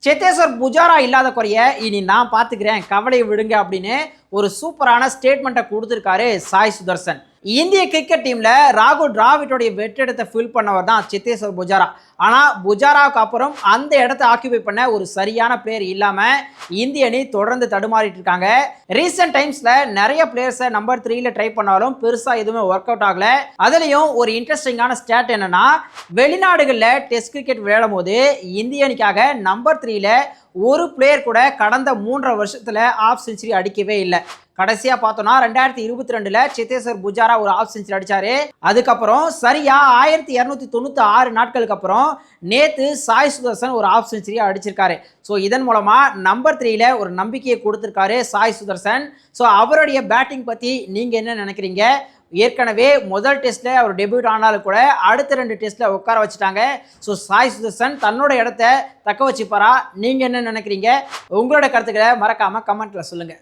சேத்தேஸ்வர் புஜாரா இல்லாத குறைய இனி நான் பார்த்துக்கிறேன், கவலையை விடுங்க அப்படின்னு ஒரு சூப்பரான ஸ்டேட்மெண்ட்டை கொடுத்துருக்காரு சாய் சுதர்சன். இந்திய கிரிக்கெட் டீம்ல ராகுல் டிராவிட்டோடைய வெற்றிடத்தை ஃபில் பண்ணவர் தான் சேத்தேஸ்வர் புஜாரா. ஆனால் புஜாராவுக்கு அப்புறம் அந்த இடத்த ஆக்கியூபை பண்ண ஒரு சரியான பிளேயர் இல்லாமல் இந்திய அணி தொடர்ந்து தடுமாறிட்டு இருக்காங்க. ரீசெண்ட் டைம்ஸ்ல நிறைய பிளேயர்ஸை நம்பர் 3ல ட்ரை பண்ணாலும் பெருசாக எதுவுமே ஒர்க் அவுட் ஆகல. அதுலேயும் ஒரு இன்ட்ரெஸ்டிங்கான ஸ்டாட் என்னன்னா, வெளிநாடுகளில் டெஸ்ட் கிரிக்கெட் விளையாடும் போது இந்திய அணிக்காக நம்பர் 3ல ஒரு பிளேயர் கூட கடந்த 3.5 வருஷத்துல ஆஃப் செஞ்சுரி அடிக்கவே இல்லை. கடைசியா பார்த்தோம்னா 2022ல சேத்தேஸ்வர் புஜாரா ஒரு ஆஃப் செஞ்சுரி அடிச்சாரு. அதுக்கப்புறம் சரியா 1296 நாட்களுக்கு அப்புறம் நேத்து சாய் சுதர்சன் ஒரு ஆஃப் செஞ்சுரி அடிச்சிருக்காரு. ஸோ இதன் மூலமா நம்பர் 3ல ஒரு நம்பிக்கையை கொடுத்திருக்காரு சாய் சுதர்சன். ஸோ அவருடைய பேட்டிங் பத்தி நீங்க என்ன நினைக்கிறீங்க? ஏற்கனவே முதல் டெஸ்ட்ல அவர் டெபியூட் ஆனாலும் கூட அடுத்த 2 டெஸ்ட்ல உட்கார வச்சுட்டாங்க. ஸோ சாய் சுதர்சன் தன்னோட இடத்த தக்க வச்சுப்பாரா? நீங்க என்ன நினைக்கிறீங்க? உங்களோட கருத்துக்களை மறக்காம கமெண்ட்ல சொல்லுங்க.